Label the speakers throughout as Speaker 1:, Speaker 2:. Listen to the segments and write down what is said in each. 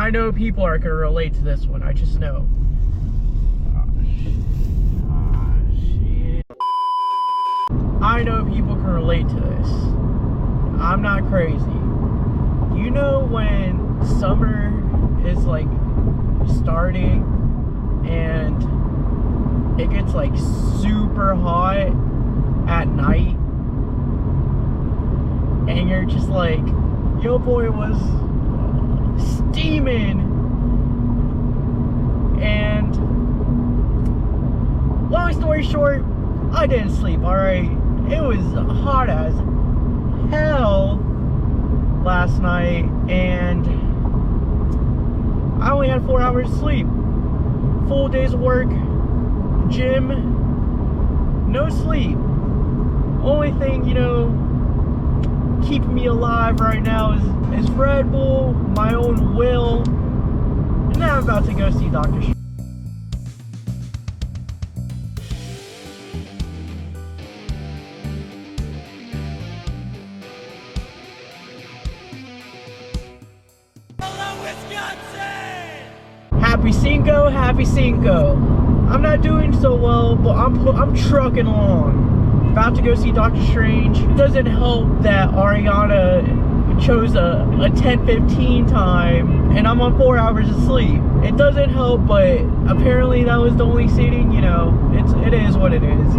Speaker 1: I know people are gonna relate to this one. I just know. Shit. I know people can relate to this. I'm not crazy. You know when summer is like starting and it gets like super hot at night and you're just like, yo boy was steaming, and long story short, I didn't sleep, alright? It was hot as hell last night and I only had 4 hours of sleep. Full days of work, gym, no sleep. Only thing, you know, keeping me alive right now is Red Bull, my own will, and now I'm about to go see Dr. Strange.
Speaker 2: Hello, Wisconsin!
Speaker 1: Happy Cinco, happy Cinco. I'm not doing so well, but I'm trucking along. About to go see Dr. Strange. It doesn't help that Ariana chose a 10:15 time and I'm on 4 hours of sleep. It doesn't help, but apparently that was the only seating, you know, it is what it is.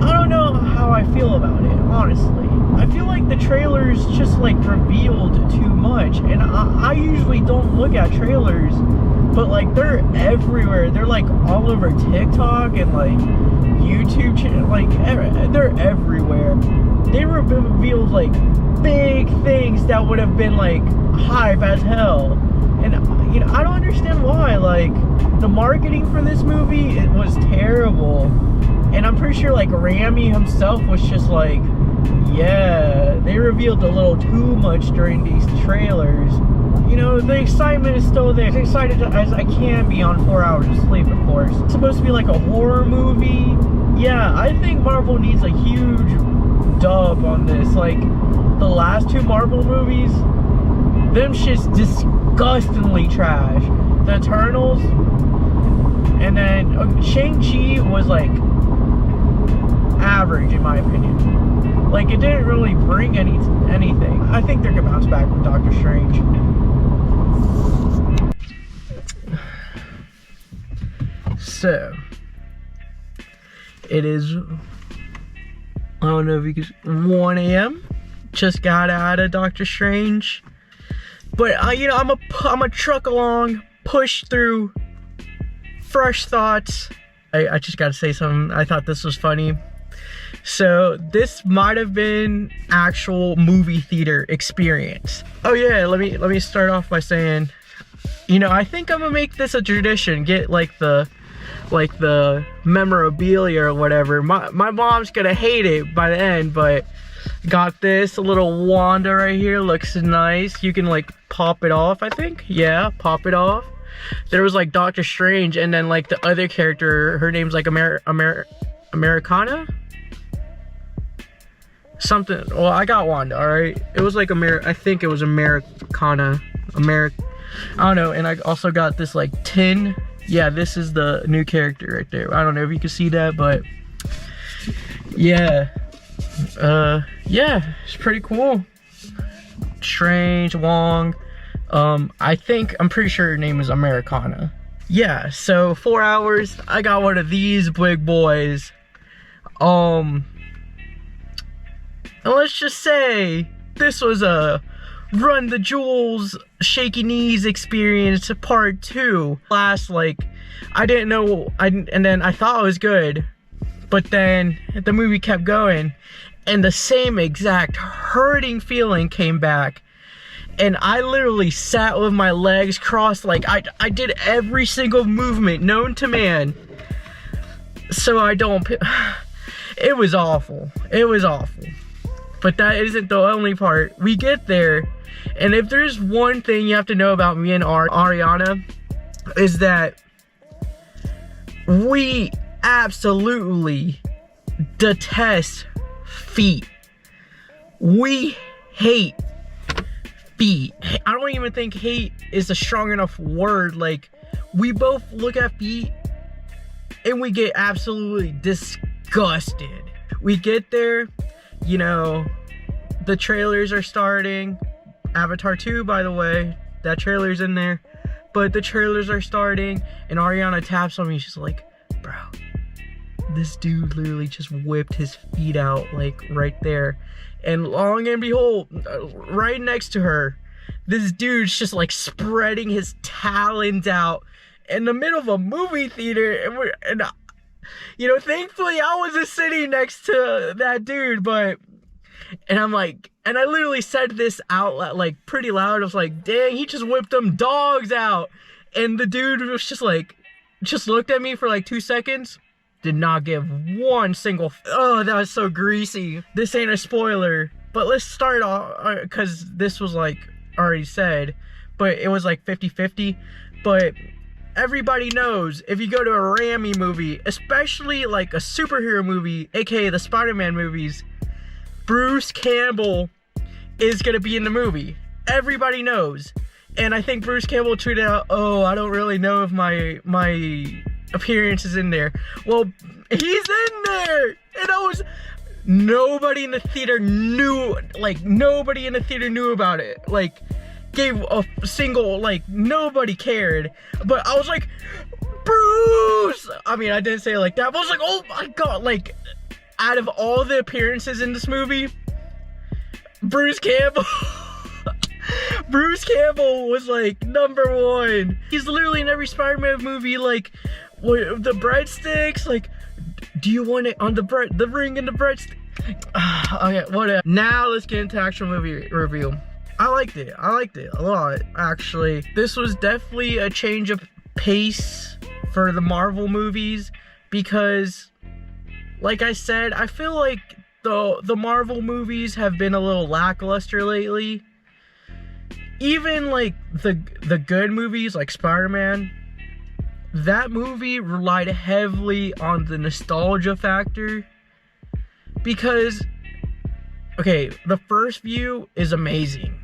Speaker 1: I don't know how I feel about it, honestly. I feel like the trailers just like revealed too much, and I usually don't look at trailers, but like they're everywhere. They're like all over TikTok and like YouTube channel, like they're everywhere. They revealed like big things that would have been like hype as hell, and you know, I don't understand why. Like the marketing for this movie, it was terrible, and I'm pretty sure like Rami himself was just like, yeah, they revealed a little too much during these trailers. You know, the excitement is still there. As excited as I can be on 4 hours of sleep, of course. It's supposed to be like a horror movie. Yeah, I think Marvel needs a huge dub on this. Like, the last two Marvel movies, them shit's disgustingly trash. The Eternals, and then Shang-Chi was like average in my opinion. Like, it didn't really bring anything. I think they're gonna bounce back with Doctor Strange. So, it is, I don't know if you can, 1 a.m. Just got out of Doctor Strange. But, you know, I'm a truck along, push through, fresh thoughts. I just gotta say something. I thought this was funny. So this might have been actual movie theater experience. Oh yeah, let me start off by saying, you know, I think I'm gonna make this a tradition. Get like the memorabilia or whatever. My mom's gonna hate it by the end, but got this a little Wanda right here. Looks nice. You can like pop it off, I think. Yeah, pop it off. There was like Doctor Strange, and then like the other character, her name's like Americana? Something. Well, I got Wanda, alright? It was like I think it was Americana. I don't know. And I also got this like tin. Yeah, this is the new character right there. I don't know if you can see that, but yeah. Yeah, it's pretty cool. Strange, Wong. I'm pretty sure her name is Americana. Yeah, so 4 hours. I got one of these big boys. And let's just say this was a Run the Jewels Shaky Knees experience part 2. Last, like, I didn't know, and then I thought it was good, but then the movie kept going and the same exact hurting feeling came back, and I literally sat with my legs crossed. Like I did every single movement known to man, so I don't. It was awful. It was awful. But that isn't the only part. We get there, and if there's one thing you have to know about me and Ariana, is that we absolutely detest feet. We hate feet. I don't even think hate is a strong enough word. Like, we both look at feet and we get absolutely disgusted. We get there, you know, the trailers are starting. Avatar 2, by the way, that trailer's in there. But the trailers are starting and Ariana taps on me. She's like, bro, this dude literally just whipped his feet out, like, right there. And long and behold, right next to her, this dude's just like spreading his talons out in the middle of a movie theater. And you know, thankfully I wasn't sitting next to that dude, and I'm like, and I literally said this out loud, like pretty loud. I was like, dang, he just whipped them dogs out. And the dude was just like, just looked at me for like 2 seconds. Did not give one single, oh, that was so greasy. This ain't a spoiler, but let's start off, because this was like already said, but it was like 50-50. But everybody knows, if you go to a Raimi movie, especially like a superhero movie, aka the Spider-Man movies, Bruce Campbell is gonna be in the movie. Everybody knows. And I think Bruce Campbell tweeted out, oh, I don't really know if my appearance is in there. Well, he's in there. And nobody in the theater knew, like, nobody in the theater knew about it. Like, gave a single, like, nobody cared. But I was like, Bruce! I mean, I didn't say it like that, but I was like, oh my god, like, out of all the appearances in this movie, Bruce Campbell was like #1. He's literally in every Spider-Man movie, like, the breadsticks, like, do you want it on the ring and the breadstick? Okay, whatever. Now let's get into actual movie review. I liked it a lot, actually. This was definitely a change of pace for the Marvel movies, because, like I said, I feel like the Marvel movies have been a little lackluster lately. Even like the good movies like Spider-Man, that movie relied heavily on the nostalgia factor, because, okay, the first view is amazing.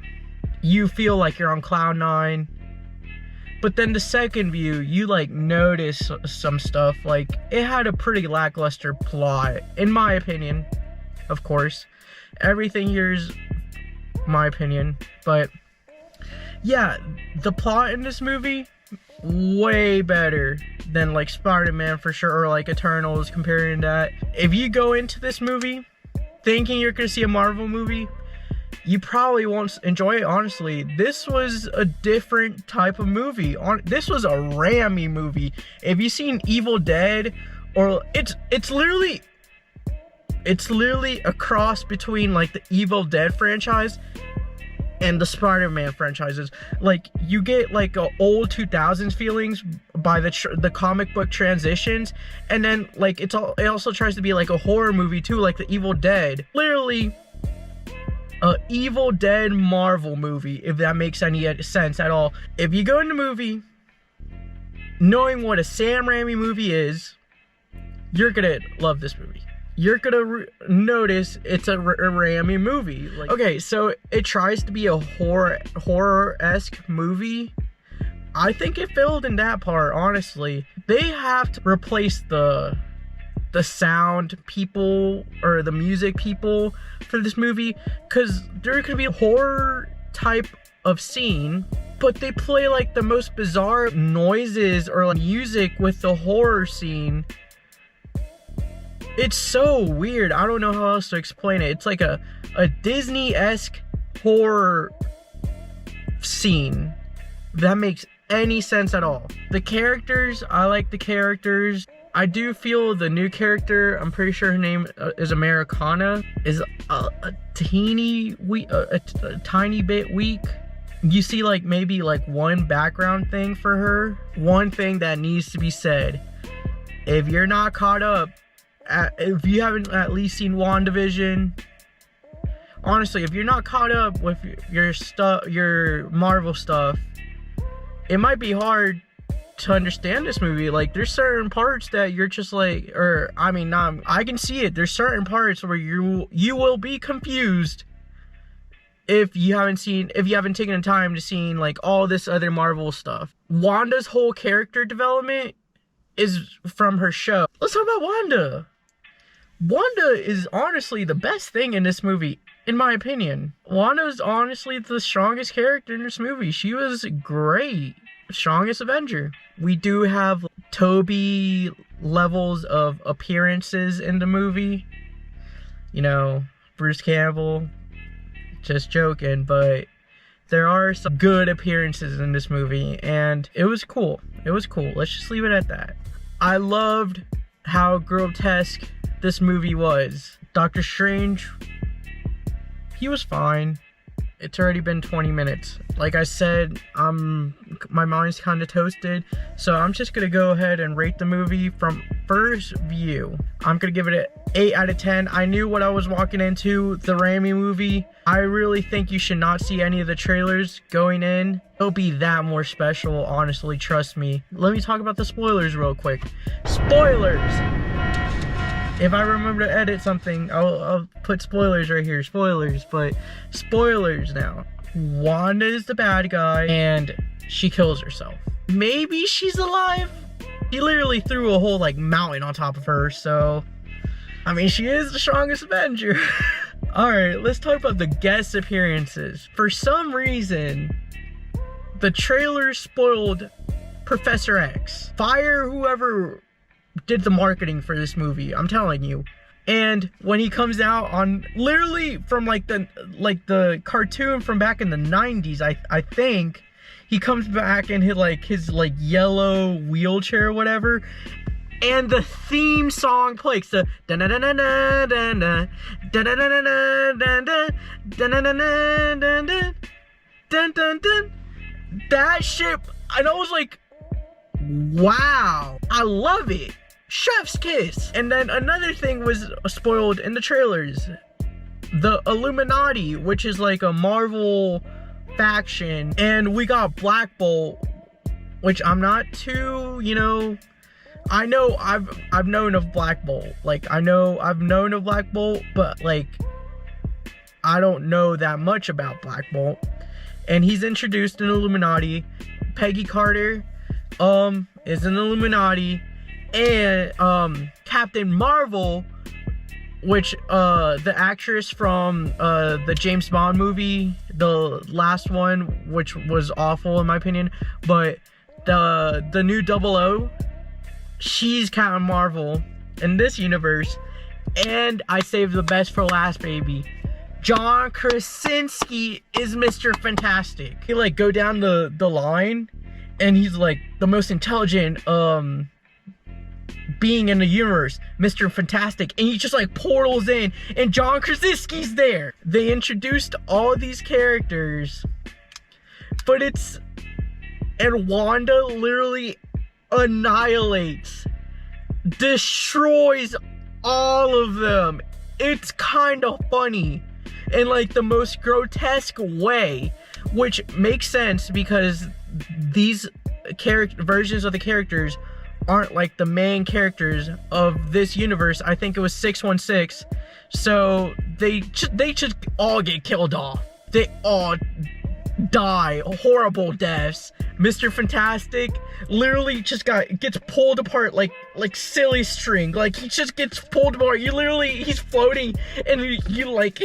Speaker 1: You feel like you're on cloud 9. But then the second view, you like notice some stuff. Like, it had a pretty lackluster plot, in my opinion. Of course, everything here is my opinion, but yeah, the plot in this movie, way better than like Spider-Man for sure, or like Eternals, comparing that. If you go into this movie thinking you're gonna see a Marvel movie, you probably won't enjoy it, honestly. This was a different type of movie. This was a Raimi movie. If you've seen Evil Dead, or it's literally a cross between like the Evil Dead franchise and the Spider-Man franchises. Like, you get like a old 2000s feelings by the comic book transitions, and then like it also tries to be like a horror movie too, like the Evil Dead. Literally a Evil Dead Marvel movie, if that makes any sense at all. If you go in the movie knowing what a Sam Raimi movie is, you're gonna love this movie. You're gonna notice it's a Raimi movie. Like, okay, so it tries to be a horror-esque movie. I think it failed in that part, honestly. They have to replace the sound people or the music people for this movie, because there could be a horror type of scene, but they play like the most bizarre noises or like music with the horror scene. It's so weird. I don't know how else to explain it. It's like a Disney-esque horror scene. If that makes any sense at all. The characters, I like the characters. I do feel the new character, I'm pretty sure her name is Americana, is a tiny bit weak. You see like maybe like one background thing for her. One thing that needs to be said. If you're not caught up, if you haven't at least seen WandaVision, honestly, if you're not caught up with your Marvel stuff, it might be hard to understand this movie. Like, there's certain parts that you're just like, or I mean, I can see it. There's certain parts where you will be confused if you haven't taken the time to see like all this other Marvel stuff. Wanda's whole character development is from her show. Let's talk about Wanda. Wanda is honestly the best thing in this movie, in my opinion. Wanda is honestly the strongest character in this movie. She was great. Strongest Avenger. We do have Toby levels of appearances in the movie. You know, Bruce Campbell. Just joking, but there are some good appearances in this movie, and it was cool. It was cool. Let's just leave it at that. I loved how grotesque this movie was. Doctor Strange, he was fine. It's already been 20 minutes. Like I said, my mind's kind of toasted, so I'm just gonna go ahead and rate the movie from first view. I'm gonna give it an 8 out of 10. I knew what I was walking into, the Raimi movie. I really think you should not see any of the trailers going in. It'll be that more special, honestly, trust me. Let me talk about the spoilers real quick. Spoilers! If I remember to edit something, I'll put spoilers right here. Spoilers, but spoilers now. Wanda is the bad guy, and she kills herself. Maybe she's alive? He literally threw a whole, like, mountain on top of her, so... I mean, she is the strongest Avenger. Alright, let's talk about the guest appearances. For some reason, the trailer spoiled Professor X. Fire whoever did the marketing for this movie, I'm telling you. And when he comes out on literally from like the cartoon from back in the 90s, I think he comes back in his yellow wheelchair or whatever, and the theme song plays, the that shit, and I was like, wow, I love it. Chef's kiss. And then another thing was spoiled in the trailers. The Illuminati, which is like a Marvel faction, and we got Black Bolt, which I'm not too, you know, I know I've known of Black Bolt. Like, I know I've known of Black Bolt, but like I don't know that much about Black Bolt. And he's introduced in Illuminati. Peggy Carter is an Illuminati. And Captain Marvel, which the actress from the James Bond movie, the last one, which was awful in my opinion, but the new 00, she's Captain Marvel in this universe. And I saved the best for last, baby. John Krasinski is Mr. Fantastic. He like go down the line, and he's like the most intelligent being in the universe, Mr. Fantastic, and he just like portals in, and John Krasinski's there. They introduced all these characters, but and Wanda literally annihilates, destroys all of them. It's kind of funny in like the most grotesque way, which makes sense because these versions of the characters aren't like the main characters of this universe. I think it was 616, so they just all get killed off. They all die horrible deaths. Mr. Fantastic literally just gets pulled apart like silly string. Like, he just gets pulled apart. He's floating, and you like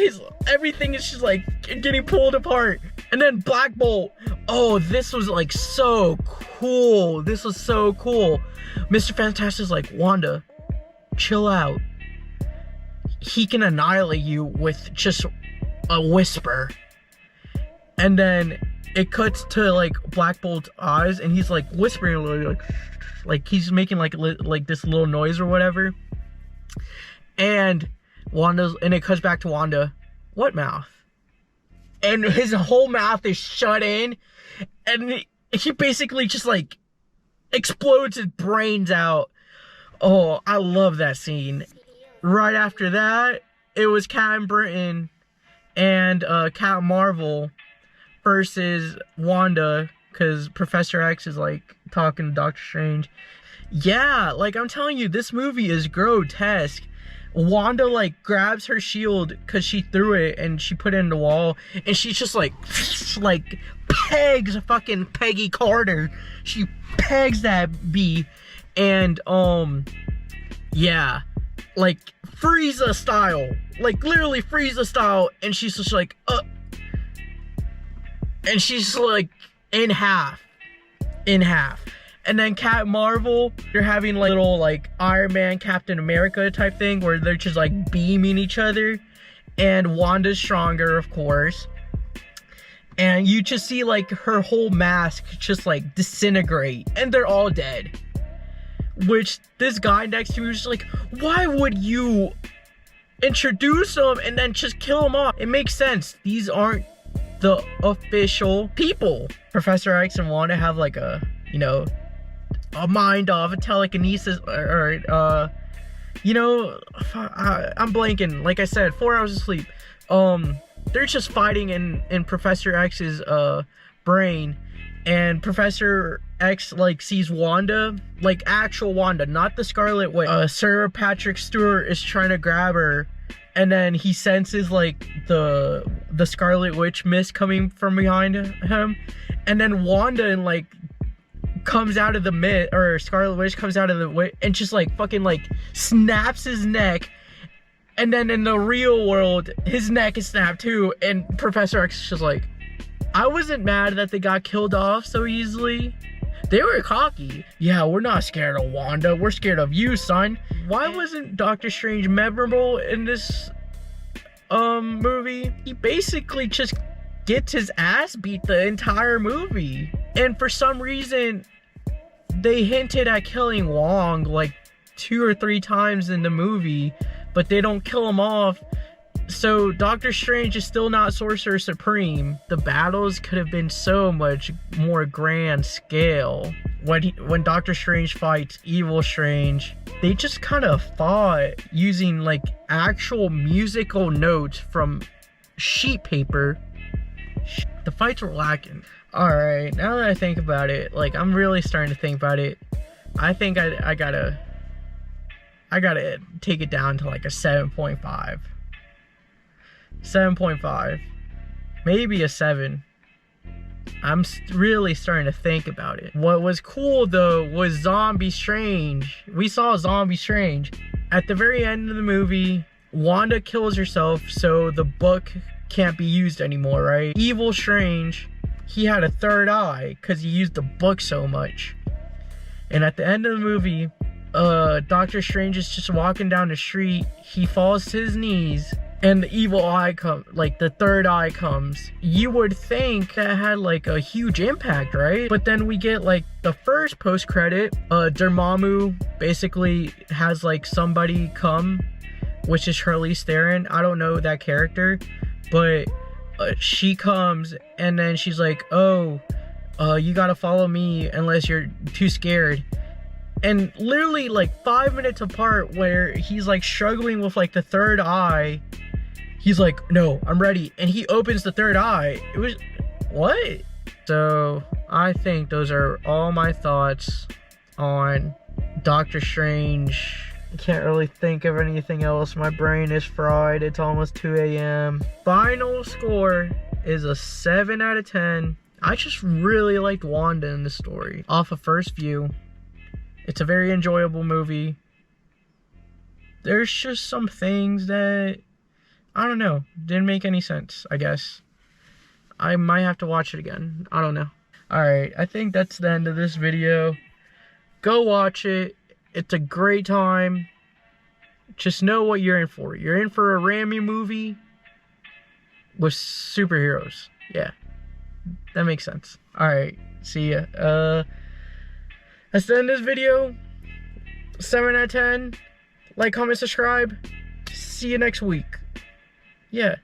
Speaker 1: everything is just like getting pulled apart. And then Black Bolt, oh, this was like so cool. This was so cool. Mr. Fantastic's like, Wanda, chill out. He can annihilate you with just a whisper. And then it cuts to like Black Bolt's eyes, and he's like whispering, like he's making like this little noise or whatever. And it cuts back to Wanda. What mouth? And his whole mouth is shut in, and he basically just like explodes his brains out. Oh, I love that scene. Right after that, it was Captain Britain and Captain Marvel versus Wanda, because Professor X is like talking to Doctor Strange. Yeah, like I'm telling you, this movie is grotesque, Wanda like grabs her shield because she threw it and she put it in the wall, and she's just like pegs fucking Peggy Carter. She pegs that bee, and yeah, like Frieza style, like literally Frieza style, and she's just like and she's like in half. And then Captain Marvel, they're having like little like Iron Man, Captain America type thing where they're just like beaming each other, and Wanda's stronger, of course, and you just see like her whole mask just like disintegrate, and they're all dead. Which this guy next to me was just like, why would you introduce them and then just kill them off? It makes sense. These aren't the official people. Professor X and Wanda have like a, you know, a mind of a telekinesis, or you know, I'm blanking. Like I said, 4 hours of sleep. They're just fighting in Professor X's brain, and Professor X like sees Wanda, like actual Wanda, not the Scarlet Witch. Sir Patrick Stewart is trying to grab her, and then he senses like the Scarlet Witch mist coming from behind him, and then Wanda and like comes out of the mist, or Scarlet Witch comes out of the way and just like fucking like snaps his neck, and then in the real world his neck is snapped too, and Professor X is just like, I wasn't mad that they got killed off so easily. They were cocky. Yeah, we're not scared of Wanda, we're scared of you, son. Why wasn't Doctor Strange memorable in this movie? He basically just gets his ass beat the entire movie, and for some reason they hinted at killing Wong like 2 or 3 times in the movie, but they don't kill him off. So Doctor Strange is still not Sorcerer Supreme. The battles could have been so much more grand scale. When Doctor Strange fights Evil Strange, they just kind of fought using like actual musical notes from sheet paper. The fights were lacking. Alright, now that I think about it, like I'm really starting to think about it, I think I gotta take it down to like a 7.5. 7.5. Maybe a 7. I'm really starting to think about it. What was cool though was Zombie Strange. We saw Zombie Strange. At the very end of the movie, Wanda kills herself so the book can't be used anymore, right? Evil Strange, he had a third eye because he used the book so much. And at the end of the movie, Doctor Strange is just walking down the street. He falls to his knees, and the evil eye comes, like the third eye comes. You would think that had like a huge impact, right? But then we get like the first post-credit. Dormammu basically has like somebody come, which is Charlize Theron. I don't know that character, but she comes, and then she's like, oh, you gotta follow me unless you're too scared. And literally like 5 minutes apart, where he's like struggling with like the third eye, he's like, no, I'm ready, and he opens the third eye. It was, what? So I think those are all my thoughts on Doctor Strange. I can't really think of anything else. My brain is fried. It's almost 2 a.m. Final score is a 7 out of 10. I just really liked Wanda in the story off of first view. It's a very enjoyable movie. There's just some things that, I don't know, didn't make any sense, I guess. I might have to watch it again. I don't know. Alright, I think that's the end of this video. Go watch it. It's a great time. Just know what you're in for. You're in for a Rami movie with superheroes. Yeah, that makes sense. Alright, see ya. That's the end of this video. 7 out of 10. Like, comment, subscribe. See you next week. Yeah.